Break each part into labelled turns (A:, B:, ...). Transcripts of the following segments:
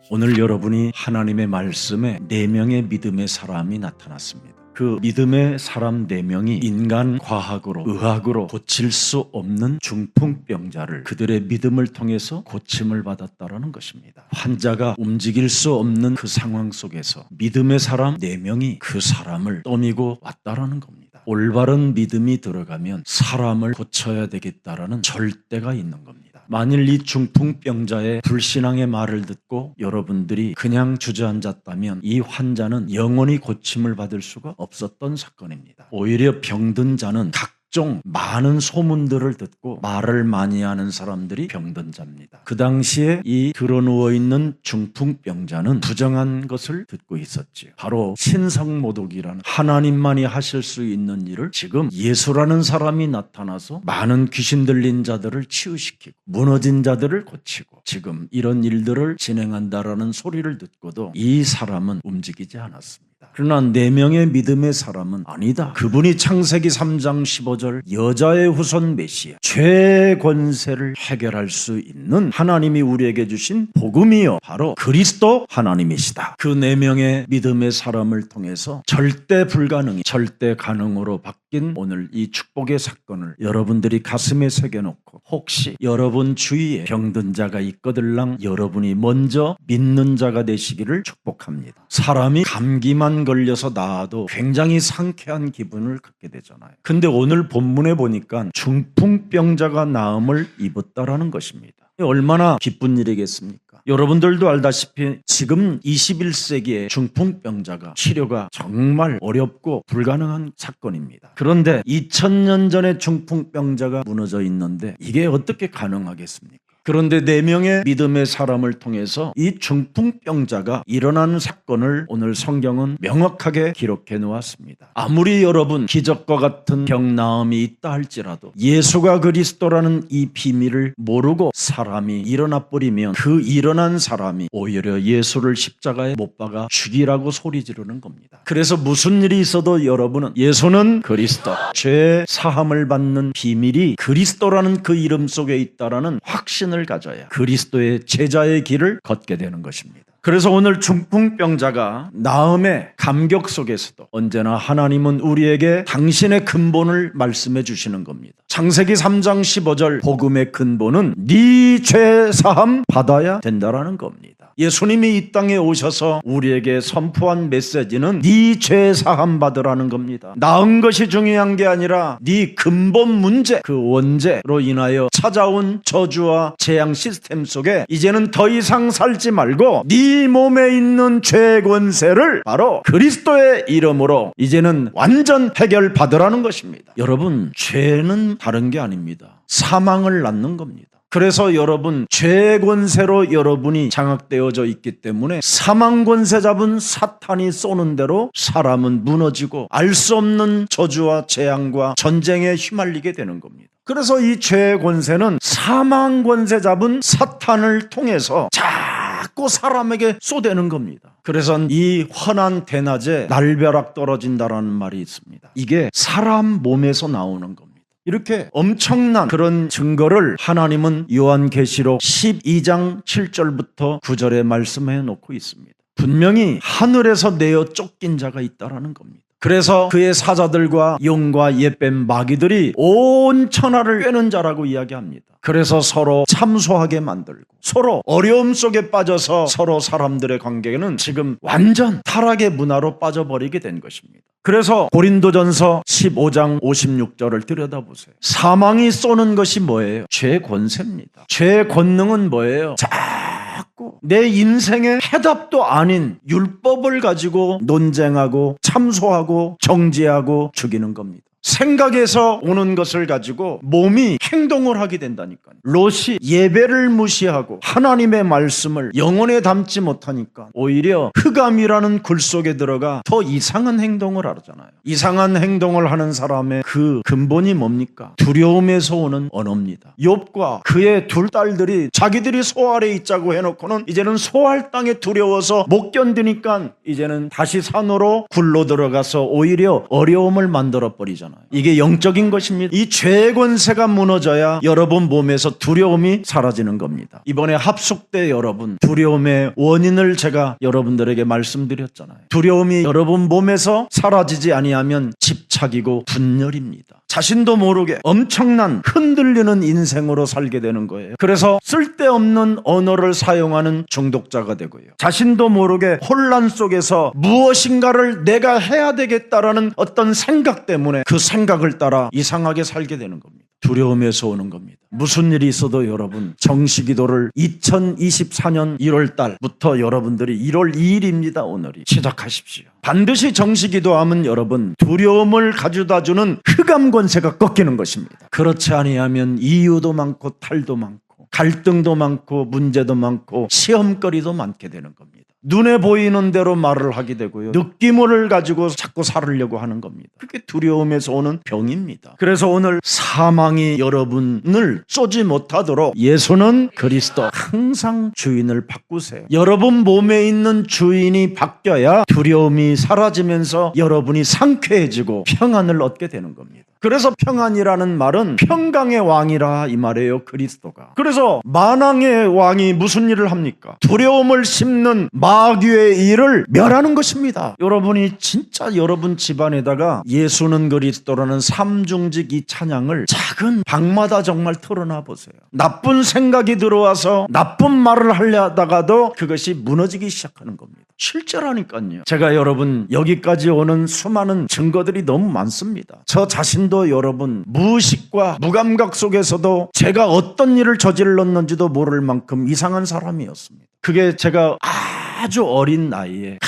A: 오늘 여러분이 하나님의 말씀에 4명의 믿음의 사람이 나타났습니다. 그 믿음의 사람 4명이 인간 과학으로 의학으로 고칠 수 없는 중풍병자를 그들의 믿음을 통해서 고침을 받았다라는 것입니다. 환자가 움직일 수 없는 그 상황 속에서 믿음의 사람 4명이 그 사람을 떠미고 왔다라는 겁니다. 올바른 믿음이 들어가면 사람을 고쳐야 되겠다라는 절대가 있는 겁니다. 만일 이 중풍병자의 불신앙의 말을 듣고 여러분들이 그냥 주저앉았다면 이 환자는 영원히 고침을 받을 수가 없었던 사건입니다. 오히려 병든 자는 각종 많은 소문들을 듣고 말을 많이 하는 사람들이 병든 자입니다. 그 당시에 이 드러누워있는 중풍병자는 부정한 것을 듣고 있었지요. 바로 신성모독이라는 하나님만이 하실 수 있는 일을 지금 예수라는 사람이 나타나서 많은 귀신 들린 자들을 치유시키고 무너진 자들을 고치고 지금 이런 일들을 진행한다라는 소리를 듣고도 이 사람은 움직이지 않았습니다. 그러나 4명의 믿음의 사람은 아니다. 그분이 창세기 3장 15절 여자의 후손 메시아 죄의 권세를 해결할 수 있는 하나님이 우리에게 주신 복음이요 바로 그리스도 하나님이시다. 그 4명의 믿음의 사람을 통해서 절대 불가능이 절대 가능으로 바뀐 오늘 이 축복의 사건을 여러분들이 가슴에 새겨놓고 혹시 여러분 주위에 병든 자가 있거들랑 여러분이 먼저 믿는 자가 되시기를 축복합니다. 사람이 감기만 걸려서 나아도 굉장히 상쾌한 기분을 갖게 되잖아요. 근데 오늘 본문에 보니까 중풍병자가 나음을 입었다라는 것입니다. 얼마나 기쁜 일이겠습니까? 여러분들도 알다시피 지금 21세기의 중풍병자가 치료가 정말 어렵고 불가능한 사건입니다. 그런데 2000년 전에 중풍병자가 무너져 있는데 이게 어떻게 가능하겠습니까? 그런데 4명의 믿음의 사람을 통해서 이 중풍병자가 일어나는 사건을 오늘 성경은 명확하게 기록해 놓았습니다. 아무리 여러분 기적과 같은 병나음이 있다 할지라도 예수가 그리스도라는 이 비밀을 모르고 사람이 일어나 버리면 그 일어난 사람이 오히려 예수를 십자가에 못 박아 죽이라고 소리 지르는 겁니다. 그래서 무슨 일이 있어도 여러분은 예수는 그리스도, 죄 사함을 받는 비밀이 그리스도라는 그 이름 속에 있다라는 확신을 가져야 그리스도의 제자의 길을 걷게 되는 것입니다. 그래서 오늘 중풍병자가 나음의 감격 속에서도 언제나 하나님은 우리에게 당신의 근본을 말씀해 주시는 겁니다. 창세기 3장 15절 복음의 근본은 네 죄 사함 받아야 된다라는 겁니다. 예수님이 이 땅에 오셔서 우리에게 선포한 메시지는 네 죄 사함 받으라는 겁니다. 나은 것이 중요한 게 아니라 네 근본 문제, 그 원죄로 인하여 찾아온 저주와 재앙 시스템 속에 이제는 더 이상 살지 말고 네 몸에 있는 죄 권세를 바로 그리스도의 이름으로 이제는 완전 해결 받으라는 것입니다. 여러분, 죄는 다른 게 아닙니다. 사망을 낳는 겁니다. 그래서 여러분 죄의 권세로 여러분이 장악되어져 있기 때문에 사망 권세 잡은 사탄이 쏘는 대로 사람은 무너지고 알 수 없는 저주와 재앙과 전쟁에 휘말리게 되는 겁니다. 그래서 이 죄의 권세는 사망 권세 잡은 사탄을 통해서 자꾸 사람에게 쏟아내는 겁니다. 그래서 이 환한 대낮에 날벼락 떨어진다라는 말이 있습니다. 이게 사람 몸에서 나오는 겁니다. 이렇게 엄청난 그런 증거를 하나님은 요한계시록 12장 7절부터 9절에 말씀해 놓고 있습니다. 분명히 하늘에서 내어 쫓긴 자가 있다라는 겁니다. 그래서 그의 사자들과 용과 옛뱀 마귀들이 온 천하를 꿰는 자라고 이야기합니다. 그래서 서로 참소하게 만들고 서로 어려움 속에 빠져서 서로 사람들의 관계는 지금 완전 타락의 문화로 빠져버리게 된 것입니다. 그래서 고린도전서 15장 56절을 들여다보세요. 사망이 쏘는 것이 뭐예요? 죄 권세입니다. 죄의 권능은 뭐예요? 자꾸 내 인생의 해답도 아닌 율법을 가지고 논쟁하고 참소하고 정죄하고 죽이는 겁니다. 생각에서 오는 것을 가지고 몸이 행동을 하게 된다니까요. 롯이 예배를 무시하고 하나님의 말씀을 영혼에 담지 못하니까 오히려 흑암이라는 굴 속에 들어가 더 이상한 행동을 하잖아요. 이상한 행동을 하는 사람의 그 근본이 뭡니까? 두려움에서 오는 언어입니다. 욥과 그의 2 딸들이 자기들이 소알에 있자고 해놓고는 이제는 소알 땅에 두려워서 못 견디니까 이제는 다시 산으로 굴로 들어가서 오히려 어려움을 만들어 버리잖아요. 있잖아요. 이게 영적인 것입니다. 이 죄의 권세가 무너져야 여러분 몸에서 두려움이 사라지는 겁니다. 이번에 합숙 때 여러분 두려움의 원인을 제가 여러분들에게 말씀드렸잖아요. 두려움이 여러분 몸에서 사라지지 아니하면 집착이고 분열입니다. 자신도 모르게 엄청난 흔들리는 인생으로 살게 되는 거예요. 그래서 쓸데없는 언어를 사용하는 중독자가 되고요. 자신도 모르게 혼란 속에서 무엇인가를 내가 해야 되겠다라는 어떤 생각 때문에 그 생각을 따라 이상하게 살게 되는 겁니다. 두려움에서 오는 겁니다. 무슨 일이 있어도 여러분 정시기도를 2024년 1월 달부터 여러분들이 1월 2일입니다. 오늘이 시작하십시오. 반드시 정시기도하면 여러분 두려움을 가져다주는 흑암 권세가 꺾이는 것입니다. 그렇지 아니하면 이유도 많고 탈도 많고 갈등도 많고 문제도 많고 시험거리도 많게 되는 겁니다. 눈에 보이는 대로 말을 하게 되고요. 느낌을 가지고 자꾸 살으려고 하는 겁니다. 그게 두려움에서 오는 병입니다. 그래서 오늘 사망이 여러분을 쏘지 못하도록 예수는 그리스도 항상 주인을 바꾸세요. 여러분 몸에 있는 주인이 바뀌어야 두려움이 사라지면서 여러분이 상쾌해지고 평안을 얻게 되는 겁니다. 그래서 평안이라는 말은 평강의 왕이라 이 말이에요. 그리스도가. 그래서 만왕의 왕이 무슨 일을 합니까? 두려움을 심는 마귀의 일을 멸하는 것입니다. 여러분이 진짜 여러분 집안에다가 예수는 그리스도라는 삼중직 이 찬양을 작은 방마다 정말 털어놔 보세요. 나쁜 생각이 들어와서 나쁜 말을 하려다가도 그것이 무너지기 시작하는 겁니다. 실제라니까요. 제가 여러분 여기까지 오는 수많은 증거들이 너무 많습니다. 저 자신도 여러분 무의식과 무감각 속에서도 제가 어떤 일을 저질렀는지도 모를 만큼 이상한 사람이었습니다. 그게 제가 아주 어린 나이에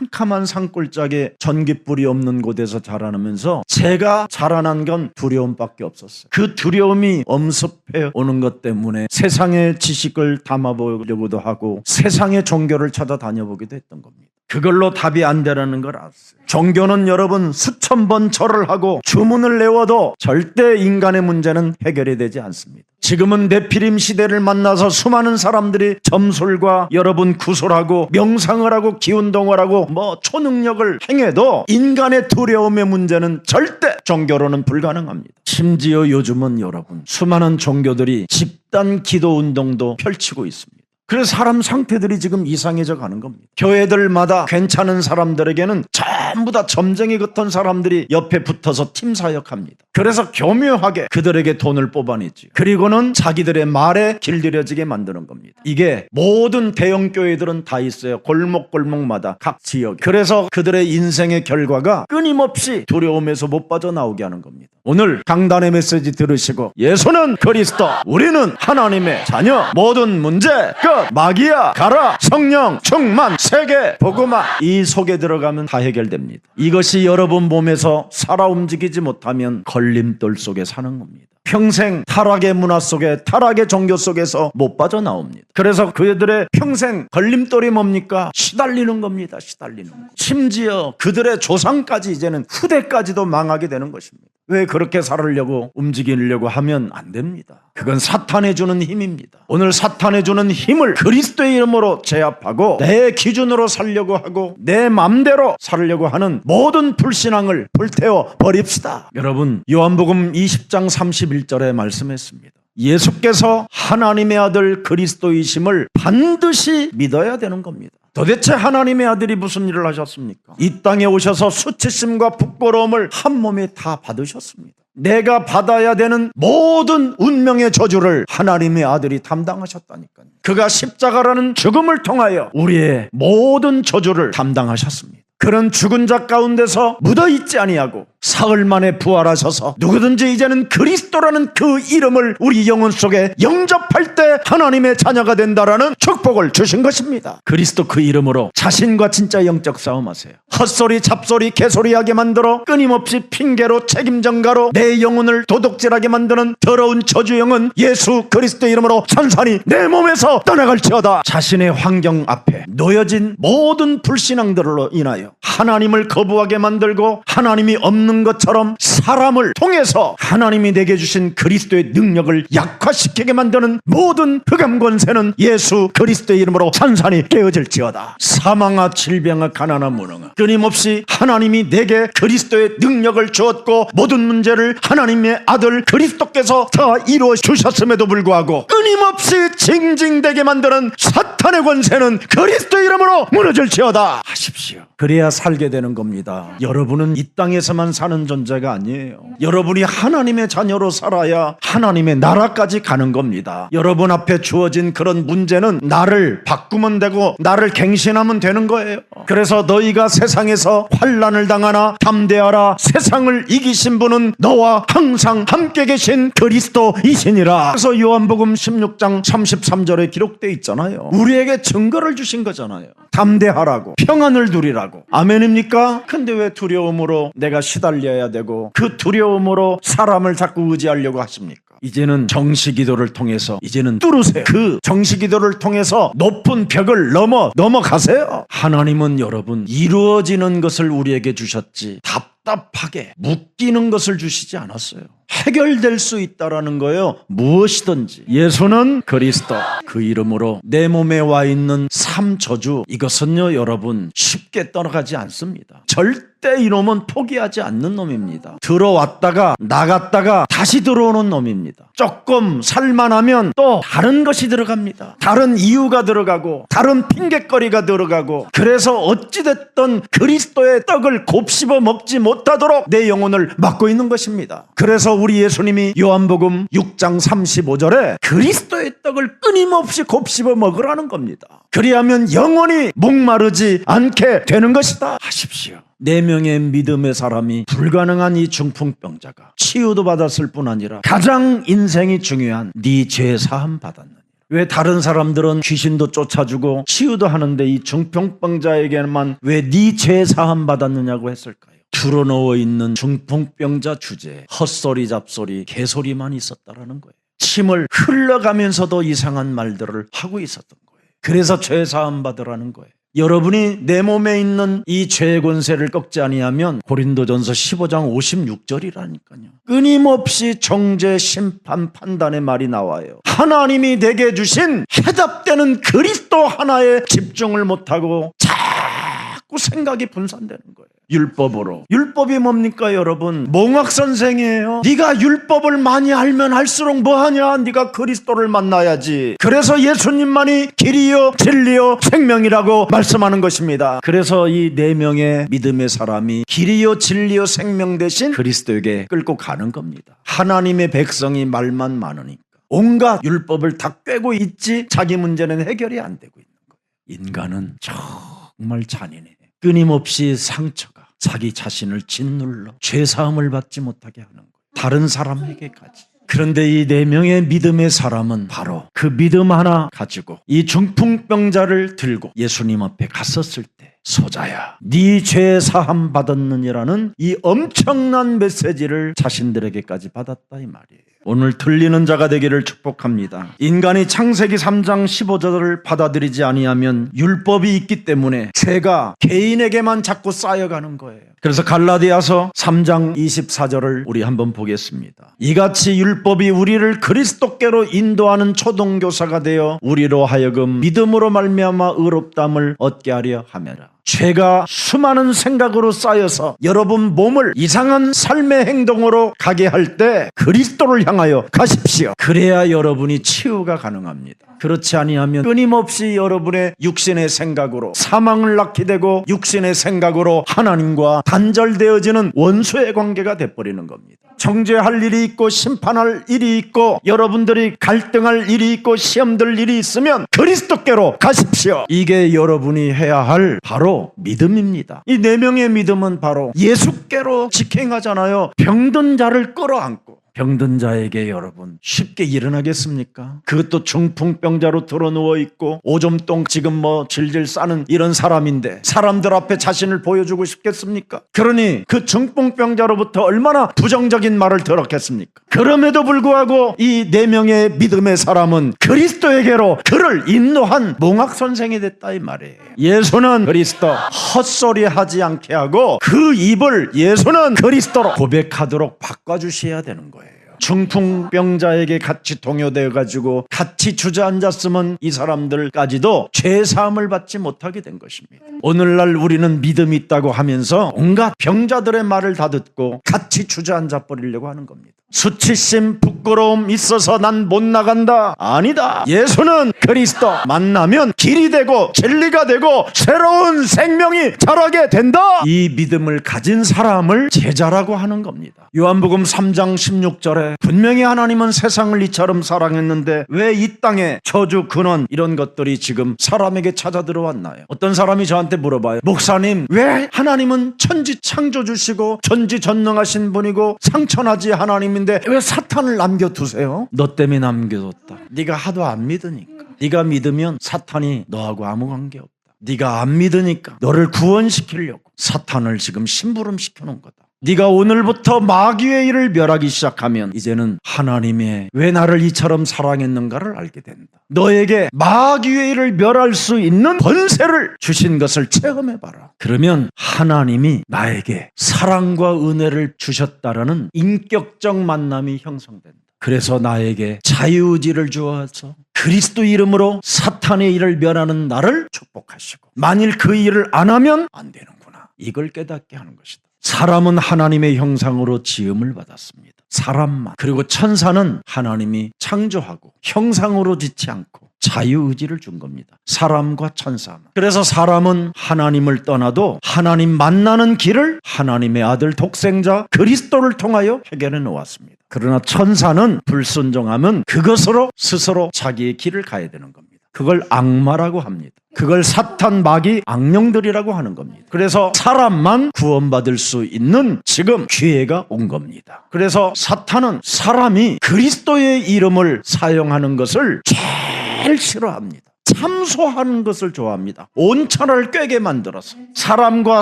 A: 캄캄한 산골짜기에 전깃불이 없는 곳에서 자라나면서 제가 자라난 건 두려움밖에 없었어요. 그 두려움이 엄습해 오는 것 때문에 세상의 지식을 담아보려고도 하고 세상의 종교를 찾아다녀보기도 했던 겁니다. 그걸로 답이 안 되라는 걸 알았어요. 종교는 여러분 수천 번 절을 하고 주문을 외워도 절대 인간의 문제는 해결이 되지 않습니다. 지금은 네피림 시대를 만나서 수많은 사람들이 점술과 여러분 구술하고 명상을 하고 기운동을 하고 초능력을 행해도 인간의 두려움의 문제는 절대 종교로는 불가능합니다. 심지어 요즘은 여러분 수많은 종교들이 집단 기도 운동도 펼치고 있습니다. 그래서 사람 상태들이 지금 이상해져 가는 겁니다. 교회들마다 괜찮은 사람들에게는 전부 다 점쟁이 같은 사람들이 옆에 붙어서 팀 사역합니다. 그래서 교묘하게 그들에게 돈을 뽑아내지. 그리고는 자기들의 말에 길들여지게 만드는 겁니다. 이게 모든 대형 교회들은 다 있어요. 골목골목마다 각 지역에. 그래서 그들의 인생의 결과가 끊임없이 두려움에서 못 빠져나오게 하는 겁니다. 오늘 강단의 메시지 들으시고 예수는 그리스도, 우리는 하나님의 자녀, 모든 문제 끝. 마귀야 가라, 성령 충만, 세계 복음화, 이 속에 들어가면 다 해결됩니다. 이것이 여러분 몸에서 살아 움직이지 못하면 걸림돌 속에 사는 겁니다. 평생 타락의 문화 속에 타락의 종교 속에서 못 빠져나옵니다. 그래서 그들의 평생 걸림돌이 뭡니까? 시달리는 겁니다. 시달리는 거. 심지어 그들의 조상까지 이제는 후대까지도 망하게 되는 것입니다. 왜 그렇게 살으려고 움직이려고 하면 안 됩니다. 그건 사탄이 주는 힘입니다. 오늘 사탄이 주는 힘을 그리스도의 이름으로 제압하고 내 기준으로 살려고 하고 내 맘대로 살려고 하는 모든 불신앙을 불태워 버립시다. 여러분 요한복음 20장 31절에 말씀했습니다. 예수께서 하나님의 아들 그리스도이심을 반드시 믿어야 되는 겁니다. 도대체 하나님의 아들이 무슨 일을 하셨습니까? 이 땅에 오셔서 수치심과 부끄러움을 한 몸에 다 받으셨습니다. 내가 받아야 되는 모든 운명의 저주를 하나님의 아들이 담당하셨다니까요. 그가 십자가라는 죽음을 통하여 우리의 모든 저주를 담당하셨습니다. 그런 죽은 자 가운데서 묻어있지 아니하고 사흘 만에 부활하셔서 누구든지 이제는 그리스도라는 그 이름을 우리 영혼 속에 영접할 때 하나님의 자녀가 된다라는 축복을 주신 것입니다. 그리스도 그 이름으로 자신과 진짜 영적 싸움하세요. 헛소리 잡소리 개소리하게 만들어 끊임없이 핑계로 책임전가로 내 영혼을 도둑질하게 만드는 더러운 저주영은 예수 그리스도 이름으로 산산히 내 몸에서 떠나갈지어다. 자신의 환경 앞에 놓여진 모든 불신앙들로 인하여 하나님을 거부하게 만들고 하나님이 없는 것처럼 사람을 통해서 하나님이 내게 주신 그리스도의 능력을 약화시키게 만드는 모든 흑암 권세는 예수 그리스도의 이름으로 산산이 깨어질지어다. 사망아 질병아 가난아 무능아, 끊임없이 하나님이 내게 그리스도의 능력을 주었고 모든 문제를 하나님의 아들 그리스도께서 다 이루어 주셨음에도 불구하고 끊임없이 징징대게 만드는 사탄의 권세는 그리스도의 이름으로 무너질지어다 하십시오. 그래야 살게 되는 겁니다. 여러분은 이 땅에서만 사는 존재가 아니에요. 여러분이 하나님의 자녀로 살아야 하나님의 나라까지 가는 겁니다. 여러분 앞에 주어진 그런 문제는 나를 바꾸면 되고 나를 갱신하면 되는 거예요. 그래서 너희가 세상에서 환난을 당하나 담대하라, 세상을 이기신 분은 너와 항상 함께 계신 그리스도이시니라. 그래서 요한복음 16장 33절에 기록되어 있잖아요. 우리에게 증거를 주신 거잖아요. 담대하라고, 평안을 누리라고. 아멘입니까? 근데 왜 두려움으로 내가 시달려야 되고 그 두려움으로 사람을 자꾸 의지하려고 하십니까? 이제는 정시기도를 통해서 이제는 뚫으세요. 그 정시기도를 통해서 높은 벽을 넘어가세요. 하나님은 여러분 이루어지는 것을 우리에게 주셨지 답답하게 묶이는 것을 주시지 않았어요. 해결될 수 있다라는 거예요. 무엇이든지. 예수는 그리스도, 그 이름으로 내 몸에 와 있는 삼저주, 이것은요 여러분 쉽게 떠나가지 않습니다. 절대 이놈은 포기하지 않는 놈입니다. 들어왔다가 나갔다가 다시 들어오는 놈입니다. 조금 살만하면 또 다른 것이 들어갑니다. 다른 이유가 들어가고 다른 핑곗거리가 들어가고, 그래서 어찌됐든 그리스도의 떡을 곱씹어 먹지 못하도록 내 영혼을 막고 있는 것입니다. 그래서 우리 예수님이 요한복음 6장 35절에 그리스도의 떡을 끊임없이 곱씹어 먹으라는 겁니다. 그리하면 영원히 목마르지 않게 되는 것이다 하십시오. 4명의 믿음의 사람이 불가능한 이 중풍병자가 치유도 받았을 뿐 아니라 가장 인생이 중요한 네 죄 사함 받았느니라. 왜 다른 사람들은 귀신도 쫓아주고 치유도 하는데 이 중풍병자에게만 왜 네 죄 사함 받았느냐고 했을까요? 들어놓어 있는 중풍병자 주제에 헛소리 잡소리 개소리만 있었다라는 거예요. 침을 흘러가면서도 이상한 말들을 하고 있었던 거예요. 그래서 죄 사함 받으라는 거예요. 여러분이 내 몸에 있는 이 죄의 권세를 꺾지 아니하면 고린도전서 15장 56절이라니까요. 끊임없이 정죄, 심판, 판단의 말이 나와요. 하나님이 내게 주신 해답되는 그리스도 하나에 집중을 못하고 자꾸 생각이 분산되는 거예요. 율법으로. 율법이 뭡니까 여러분? 몽학선생이에요. 네가 율법을 많이 알면 알수록 뭐하냐? 네가 그리스도를 만나야지. 그래서 예수님만이 길이요 진리요 생명이라고 말씀하는 것입니다. 그래서 이 4명의 믿음의 사람이 길이요 진리요 생명 대신 그리스도에게 끌고 가는 겁니다. 하나님의 백성이 말만 많으니까 온갖 율법을 다 꿰고 있지 자기 문제는 해결이 안 되고 있는 거예요. 인간은 정말 잔인해요. 끊임없이 상처가 자기 자신을 짓눌러 죄사함을 받지 못하게 하는 거예요. 다른 사람에게까지. 그런데 이 4명의 믿음의 사람은 바로 그 믿음 하나 가지고 이 중풍병자를 들고 예수님 앞에 갔었을 때, 소자야 네 죄 사함 받았느니라는 이 엄청난 메시지를 자신들에게까지 받았다 이 말이에요. 오늘 들리는 자가 되기를 축복합니다. 인간이 창세기 3장 15절을 받아들이지 아니하면 율법이 있기 때문에 죄가 개인에게만 자꾸 쌓여가는 거예요. 그래서 갈라디아서 3장 24절을 우리 한번 보겠습니다. 이같이 율법이 우리를 그리스도께로 인도하는 초동교사가 되어 우리로 하여금 믿음으로 말미암아 의롭다함을 얻게 하려 함이라. 죄가 수많은 생각으로 쌓여서 여러분 몸을 이상한 삶의 행동으로 가게 할 때 그리스도를 향하여 가십시오. 그래야 여러분이 치유가 가능합니다. 그렇지 아니하면 끊임없이 여러분의 육신의 생각으로 사망을 낳게 되고 육신의 생각으로 하나님과 단절되어지는 원수의 관계가 돼버리는 겁니다. 정죄할 일이 있고 심판할 일이 있고 여러분들이 갈등할 일이 있고 시험들 일이 있으면 그리스도께로 가십시오. 이게 여러분이 해야 할 바로 믿음입니다. 이 4명의 믿음은 바로 예수께로 직행하잖아요. 병든 자를 끌어안고 병든 자에게 여러분 쉽게 일어나겠습니까? 그것도 중풍병자로 드러누워 있고 오줌똥 지금 뭐 질질 싸는 이런 사람인데 사람들 앞에 자신을 보여주고 싶겠습니까? 그러니 그 중풍병자로부터 얼마나 부정적인 말을 들었겠습니까? 그럼에도 불구하고 이 4명의 믿음의 사람은 그리스도에게로 그를 인도한 몽학 선생이 됐다 이 말이에요. 예수는 그리스도 헛소리 하지 않게 하고 그 입을 예수는 그리스도로 고백하도록 바꿔주셔야 되는 거예요. 중풍병자에게 같이 동요되어 가지고 같이 주저앉았으면 이 사람들까지도 죄사함을 받지 못하게 된 것입니다. 오늘날 우리는 믿음이 있다고 하면서 온갖 병자들의 말을 다 듣고 같이 주저앉아 버리려고 하는 겁니다. 수치심 부끄러움 있어서 난 못 나간다. 아니다. 예수는 그리스도 만나면 길이 되고 진리가 되고 새로운 생명이 자라게 된다. 이 믿음을 가진 사람을 제자라고 하는 겁니다. 요한복음 3장 16절에 분명히 하나님은 세상을 이처럼 사랑했는데 왜 이 땅에 저주 근원 이런 것들이 지금 사람에게 찾아 들어왔나요? 어떤 사람이 저한테 물어봐요. 목사님, 왜 하나님은 천지 창조주시고 전지전능하신 분이고 상천하지 하나님인데 왜 사탄을 남겨두세요? 너 때문에 남겨뒀다. 네가 하도 안 믿으니까. 네가 믿으면 사탄이 너하고 아무 관계없다. 네가 안 믿으니까 너를 구원시키려고 사탄을 지금 심부름시켜놓은 거다. 네가 오늘부터 마귀의 일을 멸하기 시작하면 이제는 하나님의 왜 나를 이처럼 사랑했는가를 알게 된다. 너에게 마귀의 일을 멸할 수 있는 권세를 주신 것을 체험해봐라. 그러면 하나님이 나에게 사랑과 은혜를 주셨다라는 인격적 만남이 형성된다. 그래서 나에게 자유의지를 주어서 그리스도 이름으로 사탄의 일을 멸하는 나를 축복하시고 만일 그 일을 안 하면 안 되는구나. 이걸 깨닫게 하는 것이다. 사람은 하나님의 형상으로 지음을 받았습니다. 사람만. 그리고 천사는 하나님이 창조하고 형상으로 짓지 않고 자유의지를 준 겁니다. 사람과 천사만. 그래서 사람은 하나님을 떠나도 하나님 만나는 길을 하나님의 아들 독생자 그리스도를 통하여 해결해 놓았습니다. 그러나 천사는 불순종하면 그것으로 스스로 자기의 길을 가야 되는 겁니다. 그걸 악마라고 합니다. 그걸 사탄, 마귀, 악령들이라고 하는 겁니다. 그래서 사람만 구원받을 수 있는 지금 기회가 온 겁니다. 그래서 사탄은 사람이 그리스도의 이름을 사용하는 것을 제일 싫어합니다. 참소하는 것을 좋아합니다. 온천을 꿰게 만들어서 사람과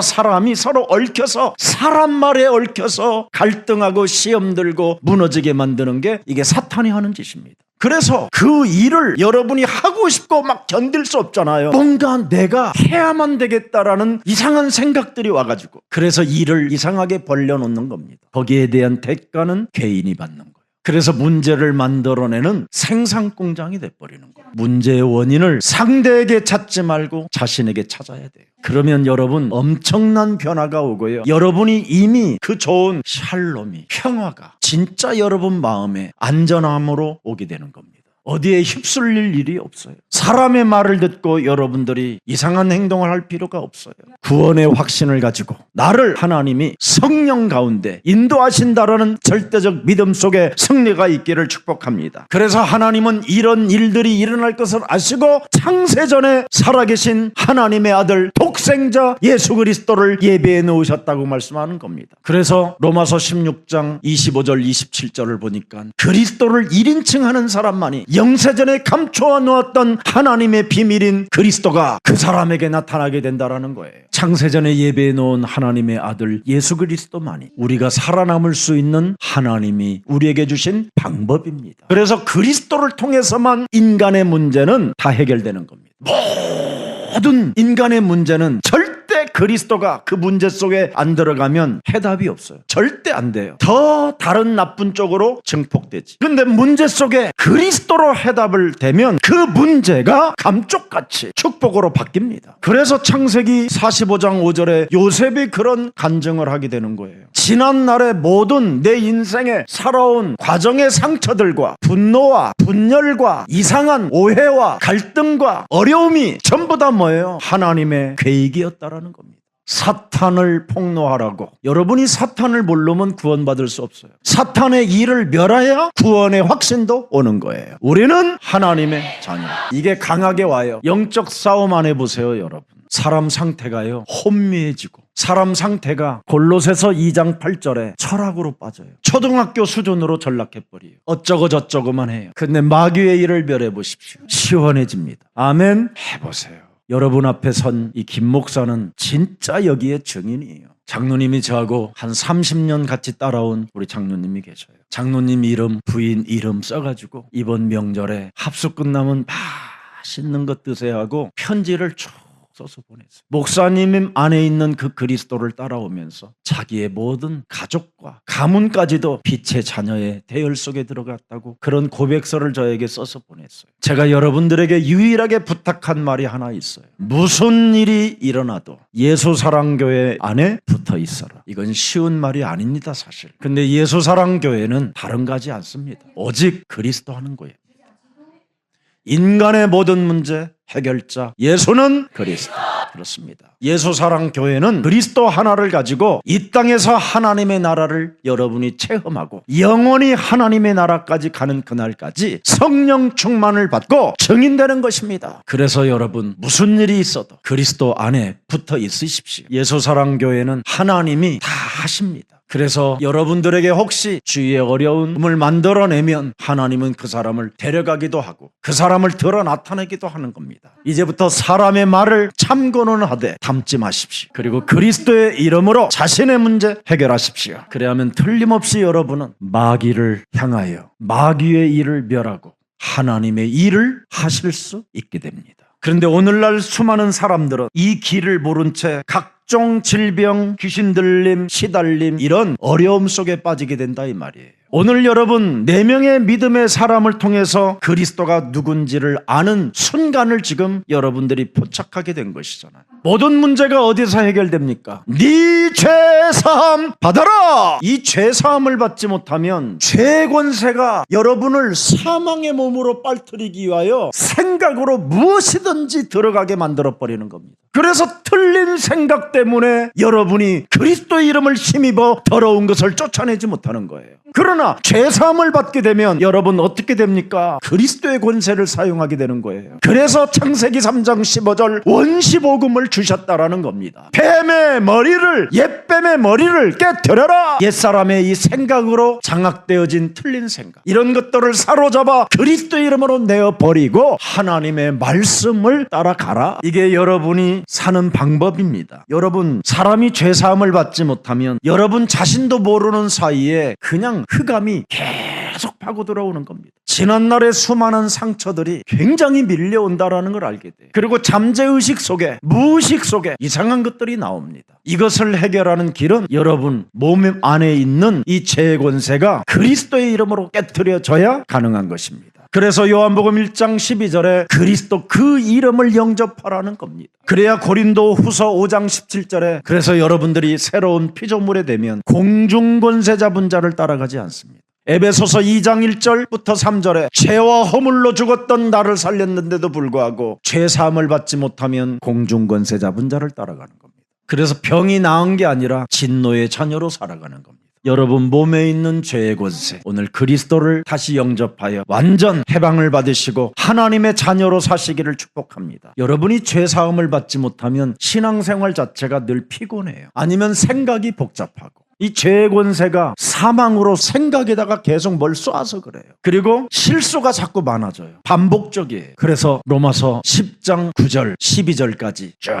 A: 사람이 서로 얽혀서 사람 말에 얽혀서 갈등하고 시험 들고 무너지게 만드는 게 이게 사탄이 하는 짓입니다. 그래서 그 일을 여러분이 하고 싶고 막 견딜 수 없잖아요. 뭔가 내가 해야만 되겠다라는 이상한 생각들이 와가지고 그래서 일을 이상하게 벌려놓는 겁니다. 거기에 대한 대가는 개인이 받는 거예요. 그래서 문제를 만들어내는 생산공장이 돼버리는 거예요. 문제의 원인을 상대에게 찾지 말고 자신에게 찾아야 돼요. 그러면 여러분 엄청난 변화가 오고요. 여러분이 이미 그 좋은 샬롬이 평화가 진짜 여러분 마음에 안전함으로 오게 되는 겁니다. 어디에 휩쓸릴 일이 없어요. 사람의 말을 듣고 여러분들이 이상한 행동을 할 필요가 없어요. 구원의 확신을 가지고 나를 하나님이 성령 가운데 인도하신다라는 절대적 믿음 속에 승리가 있기를 축복합니다. 그래서 하나님은 이런 일들이 일어날 것을 아시고 창세전에 살아계신 하나님의 아들 독생자 예수 그리스도를 예배해 놓으셨다고 말씀하는 겁니다. 그래서 로마서 16장 25절 27절을 보니까 그리스도를 1인칭 하는 사람만이 영세전에 감춰 놓았던 하나님의 비밀인 그리스도가 그 사람에게 나타나게 된다라는 거예요. 창세전에 예배해 놓은 하나님의 아들 예수 그리스도만이 우리가 살아남을 수 있는 하나님이 우리에게 주신 방법입니다. 그래서 그리스도를 통해서만 인간의 문제는 다 해결되는 겁니다. 모든 인간의 문제는 절대 그리스도가 그 문제 속에 안 들어가면 해답이 없어요. 절대 안 돼요. 더 다른 나쁜 쪽으로 증폭되지. 근데 문제 속에 그리스도로 해답을 대면 그 문제가 감쪽같이 축복으로 바뀝니다. 그래서 창세기 45장 5절에 요셉이 그런 간증을 하게 되는 거예요. 지난날의 모든 내 인생에 살아온 과정의 상처들과 분노와 분열과 이상한 오해와 갈등과 어려움이 전부 다 뭐예요? 하나님의 계획이었다라는 겁니다. 사탄을 폭로하라고. 여러분이 사탄을 모르면 구원받을 수 없어요. 사탄의 일을 멸해야 구원의 확신도 오는 거예요. 우리는 하나님의 자녀. 이게 강하게 와요. 영적 싸움 안 해보세요, 여러분. 사람 상태가요 혼미해지고 사람 상태가 골로새서 2장 8절에 철학으로 빠져요. 초등학교 수준으로 전락해버려요. 어쩌고 저쩌고만 해요. 근데 마귀의 일을 멸해 보십시오. 시원해집니다. 아멘. 해보세요. 여러분 앞에 선 이 김 목사는 진짜 여기에 증인이에요. 장로님이 저하고 한 30년 같이 따라온 우리 장로님이 계셔요. 장로님 이름, 부인 이름 써가지고 이번 명절에 합숙 끝나면 맛있는 것 드세요 하고 편지를 쭉 써서 보냈어요. 목사님 안에 있는 그 그리스도를 따라오면서 자기의 모든 가족과 가문까지도 빛의 자녀의 대열 속에 들어갔다고 그런 고백서를 저에게 써서 보냈어요. 제가 여러분들에게 유일하게 부탁한 말이 하나 있어요. 무슨 일이 일어나도 예수사랑교회 안에 붙어 있어라. 이건 쉬운 말이 아닙니다, 사실. 근데 예수사랑교회는 다른 가지 않습니다. 오직 그리스도 하는 거예요. 인간의 모든 문제 해결자 예수는 그리스도. 그렇습니다. 예수사랑교회는 그리스도 하나를 가지고 이 땅에서 하나님의 나라를 여러분이 체험하고 영원히 하나님의 나라까지 가는 그날까지 성령 충만을 받고 증인되는 것입니다. 그래서 여러분 무슨 일이 있어도 그리스도 안에 붙어 있으십시오. 예수사랑교회는 하나님이 다 하십니다. 그래서 여러분들에게 혹시 주위의 어려움을 만들어내면 하나님은 그 사람을 데려가기도 하고 그 사람을 드러 나타내기도 하는 겁니다. 이제부터 사람의 말을 참고는 하되 담지 마십시오. 그리고 그리스도의 이름으로 자신의 문제 해결하십시오. 그래야만 틀림없이 여러분은 마귀를 향하여 마귀의 일을 멸하고 하나님의 일을 하실 수 있게 됩니다. 그런데 오늘날 수많은 사람들은 이 길을 모른 채 각종 질병, 귀신 들림, 시달림 이런 어려움 속에 빠지게 된다 이 말이에요. 오늘 여러분 4명의 믿음의 사람을 통해서 그리스도가 누군지를 아는 순간을 지금 여러분들이 포착하게 된 것이잖아요. 모든 문제가 어디서 해결됩니까? 네 죄사함 받아라! 이 죄사함을 받지 못하면 죄의 권세가 여러분을 사망의 몸으로 빨뜨리기 위하여 생각으로 무엇이든지 들어가게 만들어버리는 겁니다. 그래서 틀린 생각 때문에 여러분이 그리스도의 이름을 힘입어 더러운 것을 쫓아내지 못하는 거예요. 그러나 죄사함을 받게 되면 여러분 어떻게 됩니까? 그리스도의 권세를 사용하게 되는 거예요. 그래서 창세기 3장 15절 원시복음을 주셨다라는 겁니다. 뱀의 머리를 옛뱀의 머리를 깨뜨려라. 옛사람의 이 생각으로 장악되어진 틀린 생각 이런 것들을 사로잡아 그리스도의 이름으로 내어버리고 하나님의 말씀을 따라가라. 이게 여러분이 사는 방법입니다. 여러분 사람이 죄사함을 받지 못하면 여러분 자신도 모르는 사이에 그냥 흑암이 계속 파고 들어오는 겁니다. 지난날의 수많은 상처들이 굉장히 밀려온다라는 걸 알게 돼요. 그리고 잠재의식 속에 무의식 속에 이상한 것들이 나옵니다. 이것을 해결하는 길은 여러분 몸 안에 있는 이 죄의 권세가 그리스도의 이름으로 깨트려져야 가능한 것입니다. 그래서 요한복음 1장 12절에 그리스도 그 이름을 영접하라는 겁니다. 그래야 고린도 후서 5장 17절에 그래서 여러분들이 새로운 피조물에 되면 공중권세 잡은 자를 따라가지 않습니다. 에베소서 2장 1절부터 3절에 죄와 허물로 죽었던 나를 살렸는데도 불구하고 죄사함을 받지 못하면 공중권세 잡은 자를 따라가는 겁니다. 그래서 병이 나은 게 아니라 진노의 자녀로 살아가는 겁니다. 여러분 몸에 있는 죄의 권세 오늘 그리스도를 다시 영접하여 완전 해방을 받으시고 하나님의 자녀로 사시기를 축복합니다. 여러분이 죄사함을 받지 못하면 신앙생활 자체가 늘 피곤해요. 아니면 생각이 복잡하고 이 죄의 권세가 사망으로 생각에다가 계속 뭘 쏴서 그래요. 그리고 실수가 자꾸 많아져요. 반복적이에요. 그래서 로마서 10장 9절 12절까지 쭉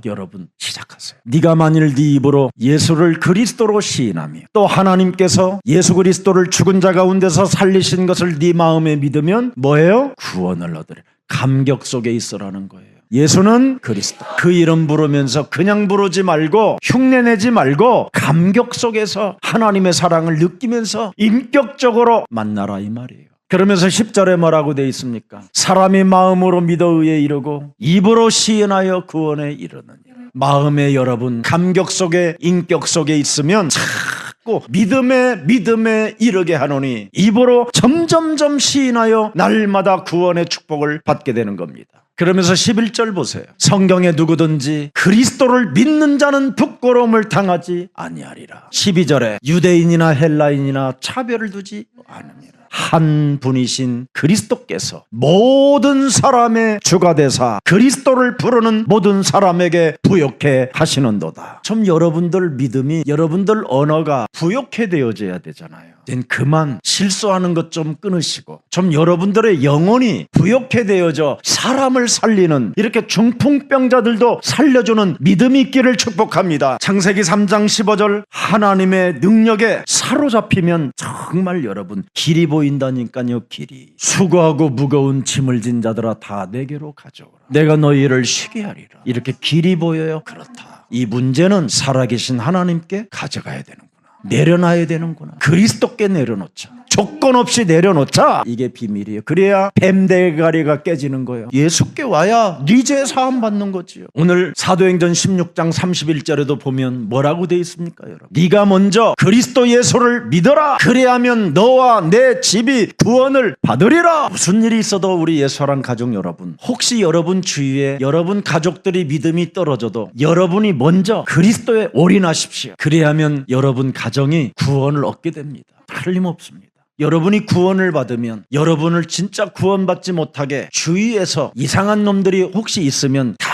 A: 여러분 시작하세요. 네가 만일 네 입으로 예수를 그리스도로 시인하며 또 하나님께서 예수 그리스도를 죽은 자 가운데서 살리신 것을 네 마음에 믿으면 뭐예요? 구원을 얻으리라. 감격 속에 있으라는 거예요. 예수는 그리스도. 그 이름 부르면서 그냥 부르지 말고 흉내내지 말고 감격 속에서 하나님의 사랑을 느끼면서 인격적으로 만나라 이 말이에요. 그러면서 10절에 뭐라고 되어 있습니까? 사람이 마음으로 믿어 의에 이르고 입으로 시인하여 구원에 이르느니라. 마음에 여러분 감격 속에 인격 속에 있으면 자꾸 믿음에 이르게 하노니 입으로 점점점 시인하여 날마다 구원의 축복을 받게 되는 겁니다. 그러면서 11절 보세요. 성경에 누구든지 그리스도를 믿는 자는 부끄러움을 당하지 아니하리라. 12절에 유대인이나 헬라인이나 차별을 두지 않으니라. 한 분이신 그리스도께서 모든 사람의 주가 되사 그리스도를 부르는 모든 사람에게 부욕해 하시는도다. 좀 여러분들 믿음이, 여러분들 언어가 부욕해 되어져야 되잖아요. 이젠 그만 실수하는 것 좀 끊으시고 좀 여러분들의 영혼이 부욕해 되어져 사람을 살리는, 이렇게 중풍병자들도 살려주는 믿음이 있기를 축복합니다. 창세기 3장 15절, 하나님의 능력에 사로잡히면 정말 여러분 길이 보인다니까요. 길이. 수고하고 무거운 짐을 진 자들아 다 내게로 가져오라. 내가 너희를 쉬게 하리라. 이렇게 길이 보여요? 그렇다. 이 문제는 살아계신 하나님께 가져가야 되는구나. 내려놔야 되는구나. 그리스도께 내려놓자. 조건 없이 내려놓자. 이게 비밀이에요. 그래야 뱀대가리가 깨지는 거예요. 예수께 와야 네 죄 사함 받는 거지요. 오늘 사도행전 16장 31절에도 보면 뭐라고 돼 있습니까, 여러분? 네가 먼저 그리스도 예수를 믿어라. 그래야면 너와 내 집이 구원을 받으리라. 무슨 일이 있어도 우리 예수랑 가족 여러분, 혹시 여러분 주위에 여러분 가족들이 믿음이 떨어져도 여러분이 먼저 그리스도에 올인하십시오. 그래야면 여러분 가정이 구원을 얻게 됩니다. 틀림없습니다. 여러분이 구원을 받으면 여러분을 진짜 구원받지 못하게 주위에서 이상한 놈들이 혹시 있으면 다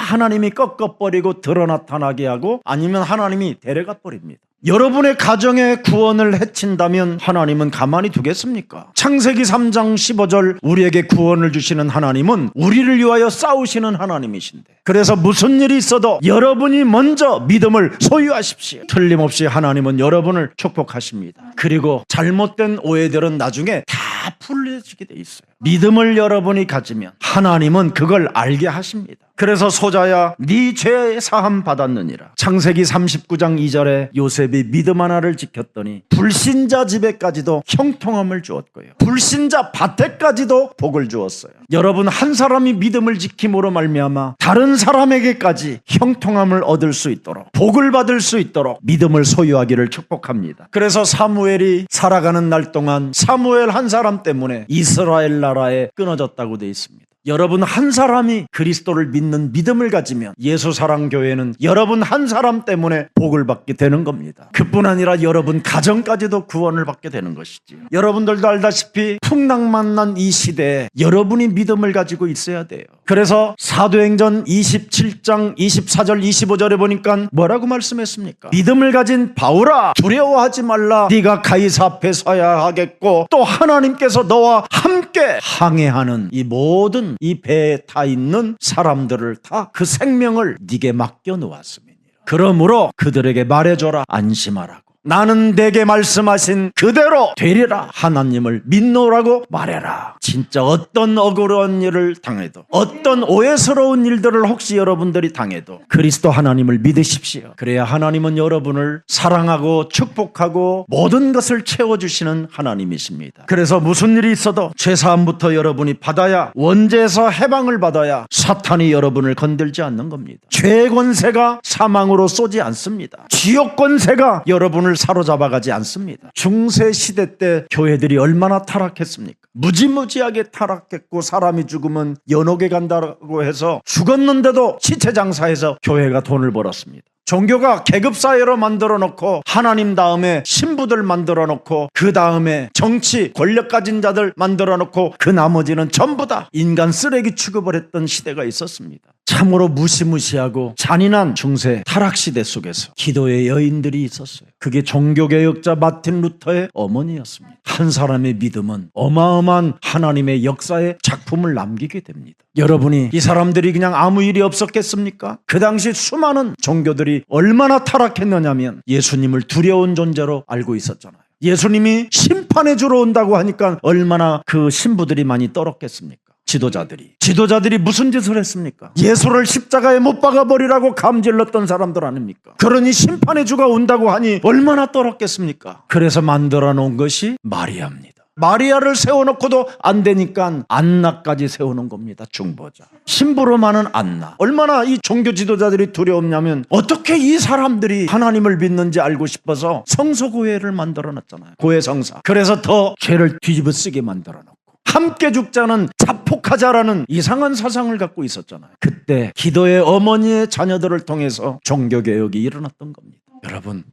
A: 하나님이 꺾어버리고 드러나타나게 하고, 아니면 하나님이 데려가 버립니다. 여러분의 가정의 구원을 해친다면 하나님은 가만히 두겠습니까? 창세기 3장 15절, 우리에게 구원을 주시는 하나님은 우리를 위하여 싸우시는 하나님이신데, 그래서 무슨 일이 있어도 여러분이 먼저 믿음을 소유하십시오. 틀림없이 하나님은 여러분을 축복하십니다. 그리고 잘못된 오해들은 나중에 다 풀려지게 돼 있어요. 믿음을 여러분이 가지면 하나님은 그걸 알게 하십니다. 그래서 소자야 네 죄 사함 받았느니라. 창세기 39장 2절에 요셉이 믿음 하나를 지켰더니 불신자 집에까지도 형통함을 주었고요, 불신자 밭에까지도 복을 주었어요. 여러분, 한 사람이 믿음을 지킴으로 말미암아 다른 사람에게까지 형통함을 얻을 수 있도록, 복을 받을 수 있도록 믿음을 소유하기를 축복합니다. 그래서 사무엘이 살아가는 날 동안 사무엘 한 사람 때문에 이스라엘 나라에 끊어졌다고 되어 있습니다. 여러분 한 사람이 그리스도를 믿는 믿음을 가지면 예수사랑교회는 여러분 한 사람 때문에 복을 받게 되는 겁니다. 그뿐 아니라 여러분 가정까지도 구원을 받게 되는 것이지요. 여러분들도 알다시피 풍랑만난 이 시대에 여러분이 믿음을 가지고 있어야 돼요. 그래서 사도행전 27장 24절 25절에 보니까 뭐라고 말씀했습니까? 믿음을 가진 바울아, 두려워하지 말라. 네가 가이사 앞에 서야 하겠고 또 하나님께서 너와 함께 항해하는 이 모든 이 배에 타 있는 사람들을 다 그 생명을 네게 맡겨 놓았습니다. 그러므로 그들에게 말해줘라. 안심하라고. 나는 내게 말씀하신 그대로 되리라. 하나님을 믿노라고 말해라. 진짜 어떤 억울한 일을 당해도, 어떤 오해스러운 일들을 혹시 여러분들이 당해도 그리스도 하나님을 믿으십시오. 그래야 하나님은 여러분을 사랑하고 축복하고 모든 것을 채워주시는 하나님이십니다. 그래서 무슨 일이 있어도 죄사함부터 여러분이 받아야, 원죄에서 해방을 받아야 사탄이 여러분을 건들지 않는 겁니다. 죄의 권세가 사망으로 쏘지 않습니다. 지옥 권세가 여러분을 사로잡아가지 않습니다. 중세시대 때 교회들이 얼마나 타락했습니까? 무지무지하게 타락했고, 사람이 죽으면 연옥에 간다고 해서 죽었는데도 시체 장사해서 교회가 돈을 벌었습니다. 종교가 계급사회로 만들어 놓고 하나님 다음에 신부들 만들어 놓고 그 다음에 정치 권력 가진 자들 만들어 놓고 그 나머지는 전부 다 인간 쓰레기 취급을 했던 시대가 있었습니다. 참으로 무시무시하고 잔인한 중세 타락시대 속에서 기도의 여인들이 있었어요. 그게 종교개혁자 마틴 루터의 어머니였습니다. 한 사람의 믿음은 어마어마한 하나님의 역사의 작품을 남기게 됩니다. 여러분이 이 사람들이 그냥 아무 일이 없었겠습니까? 그 당시 수많은 종교들이 얼마나 타락했느냐면 예수님을 두려운 존재로 알고 있었잖아요. 예수님이 심판해 주러 온다고 하니까 얼마나 그 신부들이 많이 떨었겠습니까? 지도자들이 무슨 짓을 했습니까? 예수를 십자가에 못 박아버리라고 감질렀던 사람들 아닙니까? 그러니 심판의 주가 온다고 하니 얼마나 떨었겠습니까? 그래서 만들어 놓은 것이 마리아입니다. 마리아를 세워놓고도 안 되니까 안나까지 세우는 겁니다. 중보자, 신부로 많은 안나. 얼마나 이 종교 지도자들이 두려웠냐면 어떻게 이 사람들이 하나님을 믿는지 알고 싶어서 성소교회를 만들어 놨잖아요. 고해성사. 그래서 더 죄를 뒤집어 쓰게 만들어 놓고 함께 죽자는 자폭하자라는 이상한 사상을 갖고 있었잖아요. 그때 기도의 어머니의 자녀들을 통해서 종교개혁이 일어났던 겁니다. 여러분,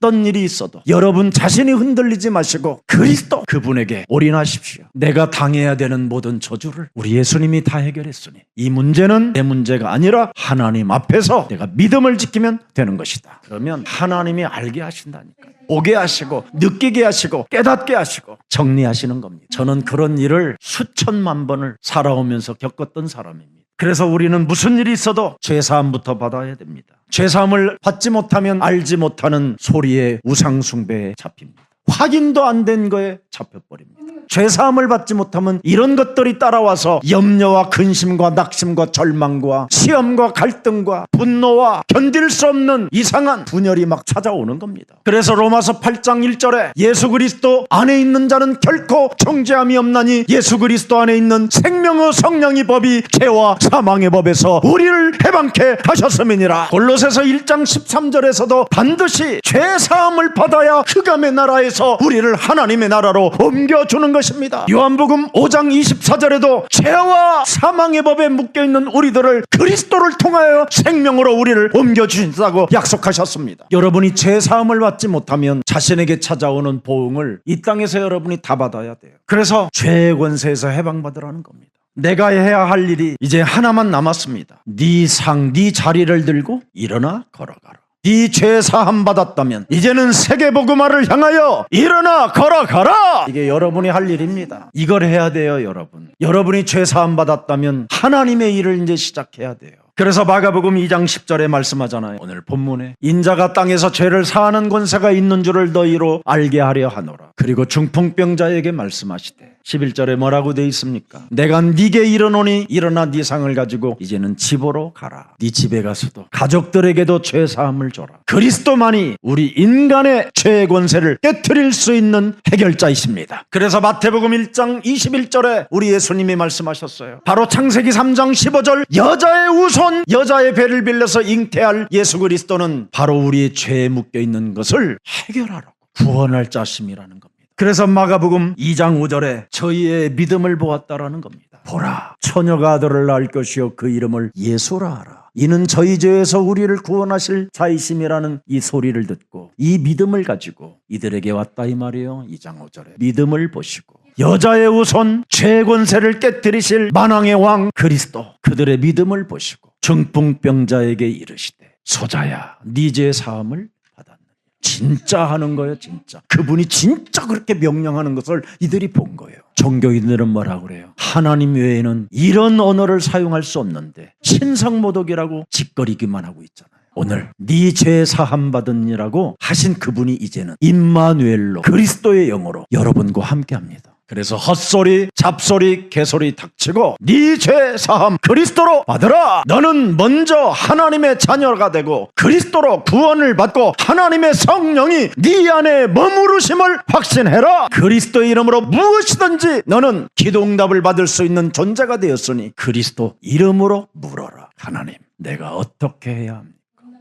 A: 어떤 일이 있어도 여러분 자신이 흔들리지 마시고 그리스도 그분에게 올인하십시오. 내가 당해야 되는 모든 저주를 우리 예수님이 다 해결했으니 이 문제는 내 문제가 아니라 하나님 앞에서 내가 믿음을 지키면 되는 것이다. 그러면 하나님이 알게 하신다니까요. 오게 하시고 느끼게 하시고 깨닫게 하시고 정리하시는 겁니다. 저는 그런 일을 수천만 번을 살아오면서 겪었던 사람입니다. 그래서 우리는 무슨 일이 있어도 죄사함부터 받아야 됩니다. 죄사함을 받지 못하면 알지 못하는 소리의 우상숭배에 잡힙니다. 확인도 안 된 거에 잡혀버립니다. 죄사함을 받지 못하면 이런 것들이 따라와서 염려와 근심과 낙심과 절망과 시험과 갈등과 분노와 견딜 수 없는 이상한 분열이 막 찾아오는 겁니다. 그래서 로마서 8장 1절에 예수 그리스도 안에 있는 자는 결코 정죄함이 없나니 예수 그리스도 안에 있는 생명의 성령의 법이 죄와 사망의 법에서 우리를 해방케 하셨음이니라. 골로새서 1장 13절에서도 반드시 죄사함을 받아야 흑암의 나라에서 우리를 하나님의 나라로 옮겨주는 것입니다. 요한복음 5장 24절에도 죄와 사망의 법에 묶여있는 우리들을 그리스도를 통하여 생명으로 우리를 옮겨주신다고 약속하셨습니다. 여러분이 죄사함을 받지 못하면 자신에게 찾아오는 보응을 이 땅에서 여러분이 다 받아야 돼요. 그래서 죄의 권세에서 해방받으라는 겁니다. 내가 해야 할 일이 이제 하나만 남았습니다. 네 상, 네 자리를 들고 일어나 걸어가라. 네 죄 사함 받았다면 이제는 세계복음화를 향하여 일어나 걸어가라. 이게 여러분이 할 일입니다. 이걸 해야 돼요. 여러분이 죄 사함 받았다면 하나님의 일을 이제 시작해야 돼요. 그래서 마가복음 2장 10절에 말씀하잖아요. 오늘 본문에 인자가 땅에서 죄를 사하는 권세가 있는 줄을 너희로 알게 하려 하노라. 그리고 중풍병자에게 말씀하시되 11절에 뭐라고 돼 있습니까? 내가 네게 이르노니 일어나 네 상을 가지고 이제는 집으로 가라. 네 집에 가서도 가족들에게도 죄 사함을 줘라. 그리스도만이 우리 인간의 죄의 권세를 깨트릴 수 있는 해결자이십니다. 그래서 마태복음 1장 21절에 우리 예수님이 말씀하셨어요. 바로 창세기 3장 15절 여자의 우손 여자의 배를 빌려서 잉태할 예수 그리스도는 바로 우리의 죄에 묶여있는 것을 해결하라고 구원할 자심이라는 겁니다. 그래서 마가복음 2장 5절에 저희의 믿음을 보았다라는 겁니다. 보라, 처녀가 아들을 낳을 것이요 그 이름을 예수라 하라. 이는 저희 죄에서 우리를 구원하실 자이심이라는 이 소리를 듣고 이 믿음을 가지고 이들에게 왔다 이 말이에요. 2장 5절에 믿음을 보시고 여자의 우선 죄 권세를 깨뜨리실 만왕의 왕 그리스도 그들의 믿음을 보시고 중풍병자에게 이르시되 소자야 네 죄 사함을 진짜 하는 거예요. 진짜 그분이 진짜 그렇게 명령하는 것을 이들이 본 거예요. 종교인들은 뭐라고 그래요? 하나님 외에는 이런 언어를 사용할 수 없는데 신성모독이라고 짓거리기만 하고 있잖아요. 오늘 네 죄 사함 받으니라고 하신 그분이 이제는 임마누엘로 그리스도의 영으로 여러분과 함께합니다. 그래서 헛소리, 잡소리, 개소리 닥치고 네 죄 사함 그리스도로 받으라. 너는 먼저 하나님의 자녀가 되고 그리스도로 구원을 받고 하나님의 성령이 네 안에 머무르심을 확신해라. 그리스도의 이름으로 무엇이든지 너는 기도응답을 받을 수 있는 존재가 되었으니 그리스도 이름으로 물어라. 하나님, 내가 어떻게 해야 합니까?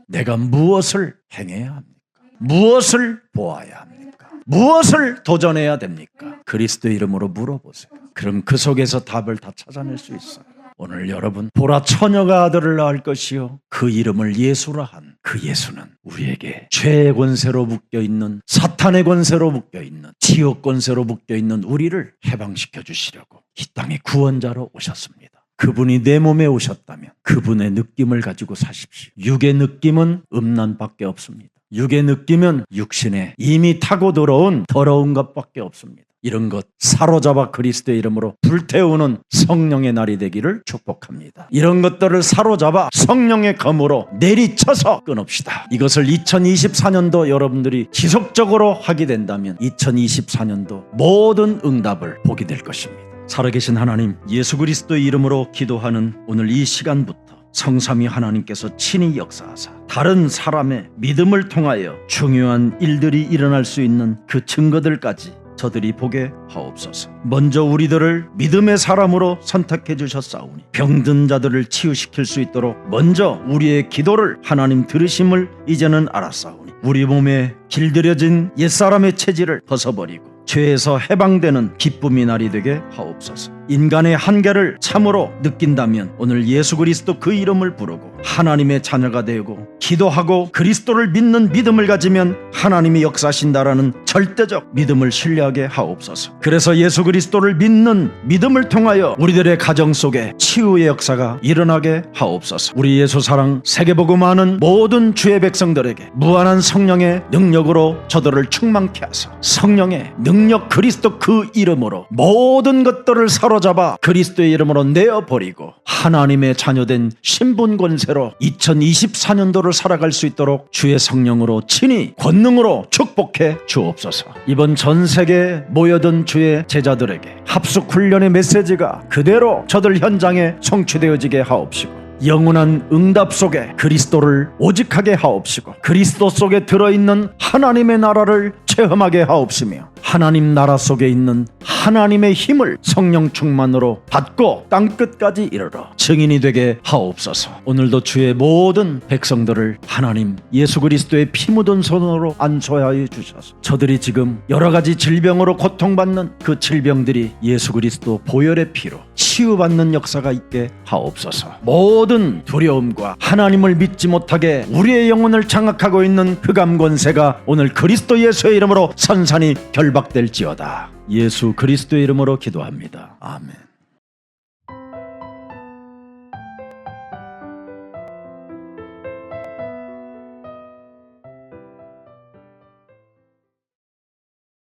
A: 내가 무엇을 행해야 합니까? 무엇을 보아야 합니까? 무엇을 도전해야 됩니까? 그리스도의 이름으로 물어보세요. 그럼 그 속에서 답을 다 찾아낼 수 있어요. 오늘 여러분, 보라 처녀가 아들을 낳을 것이요 그 이름을 예수라 한 그 예수는 우리에게 죄의 권세로 묶여있는 사탄의 권세로 묶여있는 지옥 권세로 묶여있는 우리를 해방시켜 주시려고 이 땅에 구원자로 오셨습니다. 그분이 내 몸에 오셨다면 그분의 느낌을 가지고 사십시오. 육의 느낌은 음란밖에 없습니다. 육의 느낌은 육신에 이미 타고 들어온 더러운 것밖에 없습니다. 이런 것 사로잡아 그리스도의 이름으로 불태우는 성령의 날이 되기를 축복합니다. 이런 것들을 사로잡아 성령의 검으로 내리쳐서 끊읍시다. 이것을 2024년도 여러분들이 지속적으로 하게 된다면 2024년도 모든 응답을 보게 될 것입니다. 살아계신 하나님, 예수 그리스도의 이름으로 기도하는 오늘 이 시간부터 성삼위 하나님께서 친히 역사하사 다른 사람의 믿음을 통하여 중요한 일들이 일어날 수 있는 그 증거들까지 저들이 보게 하옵소서. 먼저 우리들을 믿음의 사람으로 선택해 주셨사오니 병든 자들을 치유시킬 수 있도록 먼저 우리의 기도를 하나님 들으심을 이제는 알았사오니 우리 몸에 길들여진 옛사람의 체질을 벗어버리고 죄에서 해방되는 기쁨의 날이 되게 하옵소서. 인간의 한계를 참으로 느낀다면 오늘 예수 그리스도 그 이름을 부르고 하나님의 자녀가 되고 기도하고 그리스도를 믿는 믿음을 가지면 하나님이 역사하신다라는 절대적 믿음을 신뢰하게 하옵소서. 그래서 예수 그리스도를 믿는 믿음을 통하여 우리들의 가정 속에 치유의 역사가 일어나게 하옵소서. 우리 예수 사랑 세계복음하는 모든 주의 백성들에게 무한한 성령의 능력으로 저들을 충만케 하사 성령의 능력 그리스도 그 이름으로 모든 것들을 사로잡아 그리스도의 이름으로 내어버리고 하나님의 자녀된 신분 권세로 2024년도를 살아갈 수 있도록 주의 성령으로 친히 권능으로 축복해 주옵소서. 이번 전 세계에 모여든 주의 제자들에게 합숙 훈련의 메시지가 그대로 저들 현장에 성취되어지게 하옵시고 영원한 응답 속에 그리스도를 오직하게 하옵시고 그리스도 속에 들어있는 하나님의 나라를 체험하게 하옵시며 하나님 나라 속에 있는 하나님의 힘을 성령 충만으로 받고 땅끝까지 이르러 증인이 되게 하옵소서. 오늘도 주의 모든 백성들을 하나님 예수 그리스도의 피 묻은 손으로 안수하여 주셔서 저들이 지금 여러가지 질병으로 고통받는 그 질병들이 예수 그리스도 보혈의 피로 치유받는 역사가 있게 하옵소서. 모든 두려움과 하나님을 믿지 못하게 우리의 영혼을 장악하고 있는 흑암 권세가 오늘 그리스도 예수의 이름으로 선산이 결박될지어다. 예수 그리스도의 이름으로 기도합니다. 아멘.